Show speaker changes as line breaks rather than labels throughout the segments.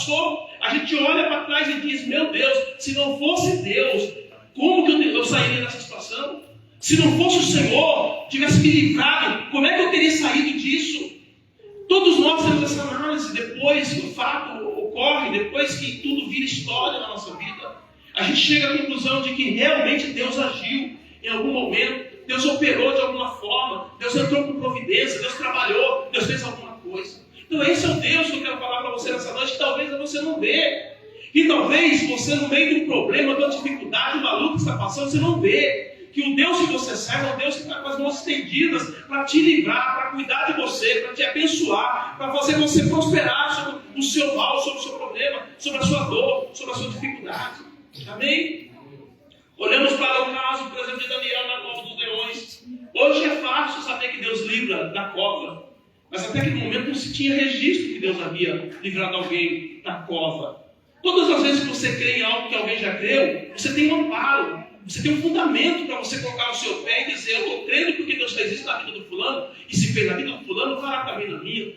passou, a gente olha para trás e diz, meu Deus, se não fosse Deus, como que eu sairia dessa situação? Se não fosse o Senhor, tivesse me livrado, como é que eu teria saído disso? Todos nós temos essa análise depois que o fato ocorre, depois que tudo vira história na nossa vida. A gente chega à conclusão de que realmente Deus agiu em algum momento, Deus operou de alguma forma, Deus entrou com providência, Deus trabalhou, Deus fez alguma coisa. Então esse é o Deus que eu quero falar para você nessa noite, que talvez você não vê. E talvez você, no meio de um problema, de uma dificuldade, uma luta que está passando, você não vê que o Deus que você serve é um Deus que está com as mãos estendidas para te livrar, para cuidar de você, para te abençoar, para fazer você prosperar sobre o seu mal, sobre o seu problema, sobre a sua dor, sobre a sua dificuldade. Amém? Olhamos para o caso, por exemplo, de Daniel na cova dos leões. Hoje é fácil saber que Deus livra da cova, mas até aquele momento não se tinha registro que Deus havia livrado alguém da cova. Todas as vezes que você crê em algo que alguém já creu, você tem um amparo, você tem um fundamento para você colocar o seu pé e dizer, eu estou crendo porque Deus fez isso na vida do fulano, e se fez na vida do fulano, fará também na minha.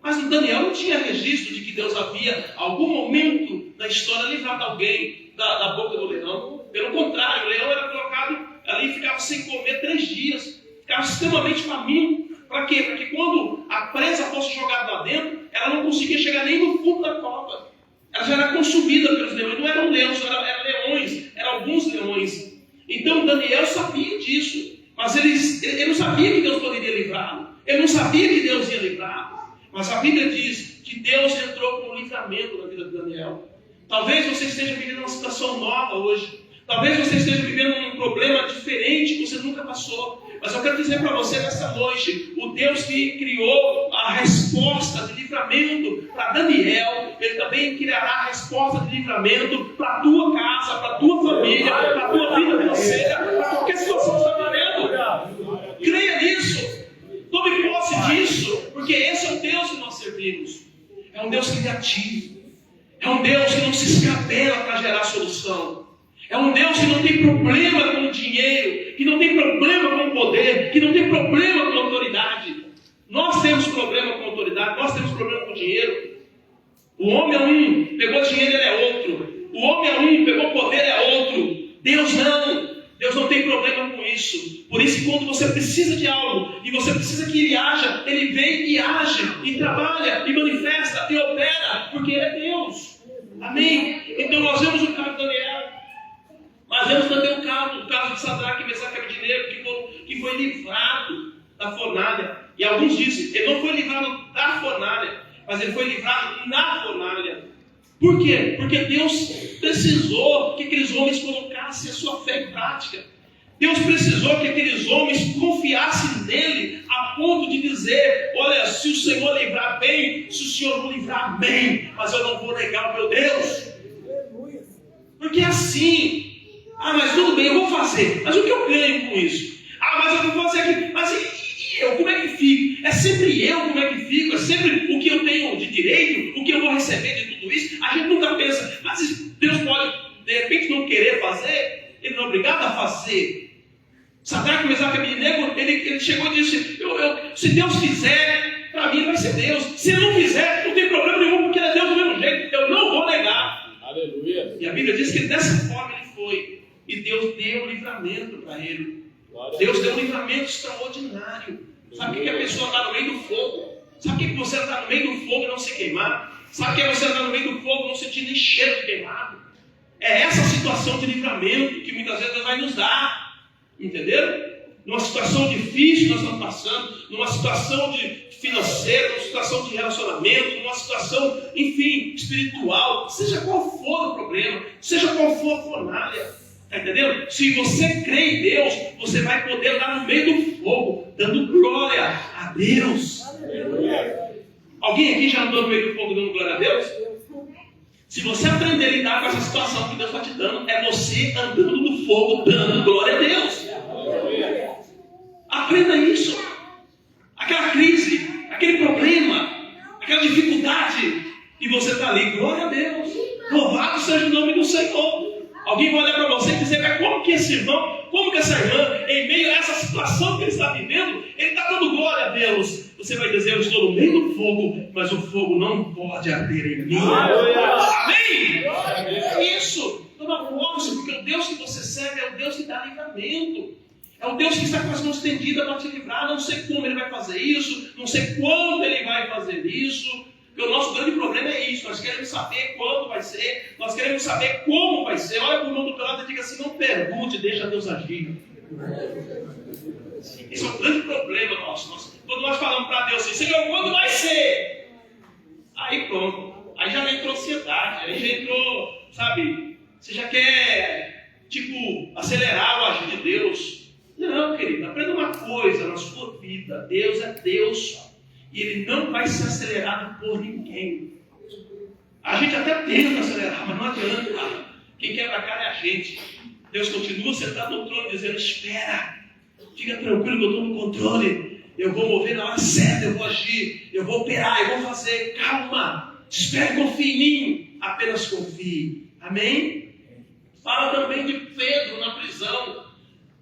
Mas em Daniel não tinha registro de que Deus havia, em algum momento da história, livrado alguém da boca do leão. Pelo contrário, o leão era colocado ali e ficava sem comer 3 dias, ficava extremamente faminto. Para quê? Para que quando a presa fosse jogada lá dentro, ela não conseguia chegar nem no fundo da cova. Ela já era consumida pelos leões. Não eram leões, eram leões, eram alguns leões. Então Daniel sabia disso, mas ele não sabia que Deus poderia livrá-lo. Ele não sabia que Deus ia livrá-lo. Mas a Bíblia diz que Deus entrou com um livramento na vida de Daniel. Talvez você esteja vivendo uma situação nova hoje. Talvez você esteja vivendo um problema diferente que você nunca passou. Mas eu quero dizer para você nessa noite, o Deus que criou a resposta de livramento para Daniel, Ele também criará a resposta de livramento para a tua casa, para a tua família, para a tua vida financeira, para qualquer situação que você está vivendo. Creia nisso. Tome posse disso, porque esse é o Deus que nós servimos. É um Deus criativo. É um Deus que não se escabela para gerar solução. É um Deus que não tem problema com o dinheiro, que não tem problema com o poder, que não tem problema com a autoridade. Nós temos problema com a autoridade, nós temos problema com o dinheiro. O homem é um, pegou dinheiro, ele é outro. O homem é um, pegou poder, é outro. Deus não. Deus não tem problema com isso. Por isso, quando você precisa de algo e você precisa que Ele haja, Ele vem e age, e trabalha, e manifesta, e opera, porque Ele é Deus. Amém? Então nós vemos o caso de Daniel, mas vemos também o caso de Sadraque, Mesaque e Abednego, que foi livrado da fornalha. E alguns dizem, ele não foi livrado da fornalha, mas ele foi livrado na fornalha. Por quê? Porque Deus precisou que aqueles homens colocassem a sua fé em prática. Deus precisou que aqueles homens confiassem nele a ponto de dizer, olha, se o Senhor livrar bem, se o Senhor não livrar bem, mas eu não vou negar o meu Deus. Porque é assim, mas tudo bem, eu vou fazer, mas o que eu ganho com isso? Mas eu vou fazer aqui, mas e eu, como é que fico? É sempre eu como é que fico, é sempre o que eu tenho de direito, o que eu vou receber de tudo isso. A gente nunca pensa, mas Deus pode de repente não querer fazer, Ele não é obrigado a fazer. Sadraque, Mesaque e Abednego, ele chegou e disse, se Deus fizer, para mim vai ser Deus. Se Ele não fizer, não tem problema nenhum, porque Ele é Deus do mesmo jeito, eu não vou negar.
Aleluia.
E a Bíblia diz que dessa forma ele foi, e Deus deu livramento para ele. Deus deu um livramento extraordinário. Sabe o que a pessoa está no meio do fogo? Sabe o que você está no meio do fogo e não se queimar? Sabe o que você está no meio do fogo e não sentir nem cheiro de queimado? É essa situação de livramento que muitas vezes Deus vai nos dar. Entenderam? Numa situação difícil que nós estamos passando, numa situação de financeira, numa situação de relacionamento, numa situação, enfim, espiritual, seja qual for o problema, seja qual for a fornalha, está entendendo? Se você crê em Deus, você vai poder lá no meio do fogo, dando glória a Deus. Alguém aqui já andou no meio do fogo dando glória a Deus? Se você aprender a lidar com essa situação que Deus está te dando, é você andando no fogo, dando glória a Deus. Aprenda isso. Aquela crise, aquele problema, aquela dificuldade, e você está ali, glória a Deus. Louvado seja o nome do Senhor. Alguém vai olhar para você e dizer, mas como que esse irmão, como que essa irmã, em meio a essa situação que ele está vivendo, ele está dando glória a Deus. Você vai dizer, eu estou no meio do fogo, mas o fogo não pode arder em mim. dá livramento. É o Deus que está com as mãos estendidas para te livrar. Não sei como Ele vai fazer isso, não sei quando Ele vai fazer isso. Porque o nosso grande problema é isso. Nós queremos saber quando vai ser, nós queremos saber como vai ser. Olha para o irmão do teu lado e diga assim: não pergunte, deixa Deus agir. Esse é o grande problema nosso. Quando nós falamos para Deus assim: Senhor, quando vai ser? Aí pronto. Aí já entrou ansiedade, aí já entrou, sabe? Você já quer, acelerar o agir de Deus. Não, querido, aprenda uma coisa na sua vida: Deus é Deus e Ele não vai ser acelerado por ninguém. A gente até tenta acelerar, mas não adianta. Quem quebra a cara é a gente. Deus continua sentado no trono dizendo: espera, fica tranquilo que eu estou no controle. Eu vou mover na hora certa, eu vou agir, eu vou operar, eu vou fazer. Calma, espere, confie em mim. Apenas confie. Amém? Fala também de Pedro na prisão.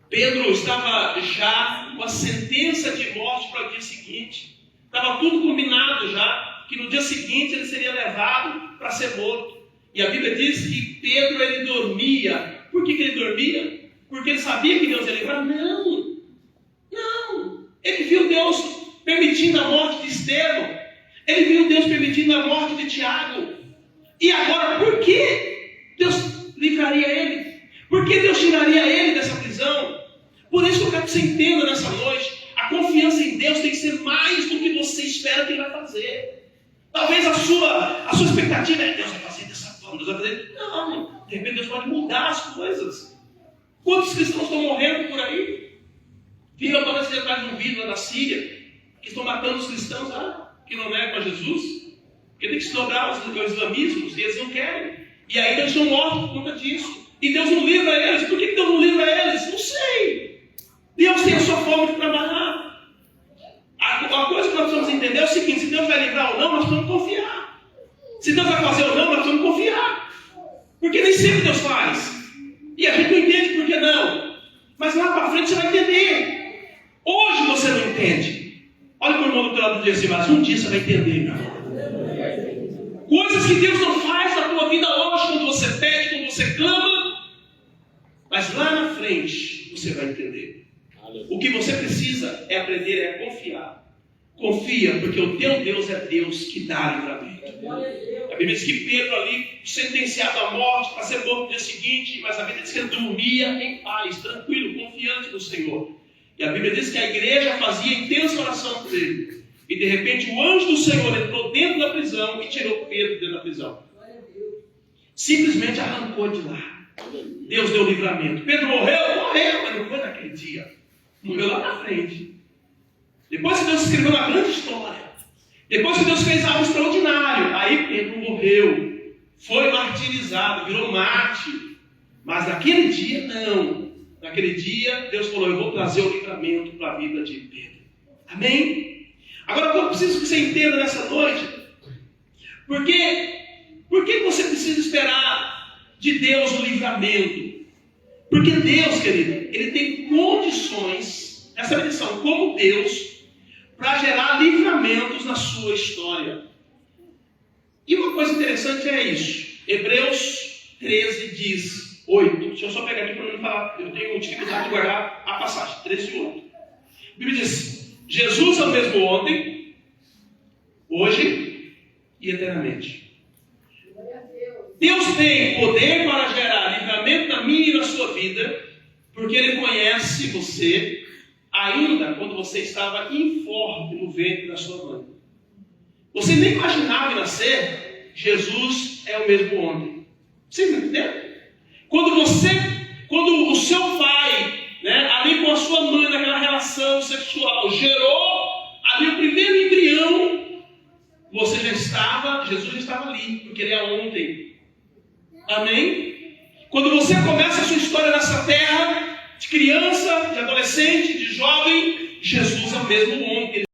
Pedro estava já com a sentença de morte para o dia seguinte. Estava tudo combinado já, que no dia seguinte ele seria levado para ser morto. E a Bíblia diz que Pedro, ele dormia. Por que ele dormia? Porque ele sabia que Deus ia livrar? Não. Ele viu Deus permitindo a morte de Estevão. Ele viu Deus permitindo a morte de Tiago. E agora, por que Deus livraria ele? Por que Deus tiraria ele dessa prisão? Por isso que eu quero que você entenda nessa noite: a confiança em Deus tem que ser mais do que você espera que Ele vai fazer. Talvez a sua expectativa é: Deus vai fazer dessa forma, Deus vai fazer. Não, de repente Deus pode mudar as coisas. Quantos cristãos estão morrendo por aí? Viram todas as detalhes no vídeo lá da Síria, que estão matando os cristãos lá, que não negam a Jesus, porque tem que se dobrar os islamismos, e eles não querem. E aí eles estão mortos por conta disso. E Deus não livra eles. Por que Deus não livra eles? Não sei. Deus tem a sua forma de trabalhar. A coisa que nós precisamos entender é o seguinte: se Deus vai livrar ou não, nós precisamos confiar. Se Deus vai fazer ou não, nós precisamos confiar. Porque nem sempre Deus faz. E a gente não entende por que não. Mas lá para frente você vai entender. Hoje você não entende. Olha para o irmão do teu lado e diz assim: mas um dia você vai entender, meu irmão. Coisas que Deus não faz na tua vida hoje, quando você pede, quando você clama. Mas lá na frente você vai entender. O que você precisa é aprender a confiar. Confia, porque o teu Deus é Deus que dá livramento. A Bíblia diz que Pedro ali, sentenciado à morte, para ser morto no dia seguinte, mas a Bíblia diz que ele dormia em paz, tranquilo, confiante no Senhor. E a Bíblia diz que a igreja fazia intensa oração por ele. E de repente o anjo do Senhor entrou dentro da prisão e tirou Pedro dentro da prisão. Simplesmente arrancou de lá. Deus deu livramento. Pedro morreu, mas não foi naquele dia. Morreu lá na frente. Depois que Deus escreveu uma grande história, depois que Deus fez algo extraordinário, aí Pedro morreu, foi martirizado, virou mártir. Mas naquele dia não. Naquele dia Deus falou: eu vou trazer o livramento para a vida de Pedro. Amém? Agora eu preciso que você entenda nessa noite, por que você precisa esperar de Deus o livramento? Porque Deus, querido, Ele tem condições, essa lição, como Deus, para gerar livramentos na sua história. E uma coisa interessante é isso. Hebreus 13 diz, 8. Deixa eu só pegar aqui para não falar, eu tenho dificuldade de guardar a passagem, 13 e 8. A Bíblia diz: Jesus é o mesmo ontem, hoje e eternamente. Deus tem poder para gerar livramento na minha e na sua vida, porque Ele conhece você ainda quando você estava informe no ventre da sua mãe. Você nem imaginava nascer. Jesus é o mesmo ontem. Vocês entenderam? Quando o seu pai, ali com a sua mãe, naquela relação sexual, gerou ali o primeiro embrião, Jesus já estava ali, porque Ele é ontem. Amém? Quando você começa a sua história nessa terra, de criança, de adolescente, de jovem, Jesus é o mesmo ontem.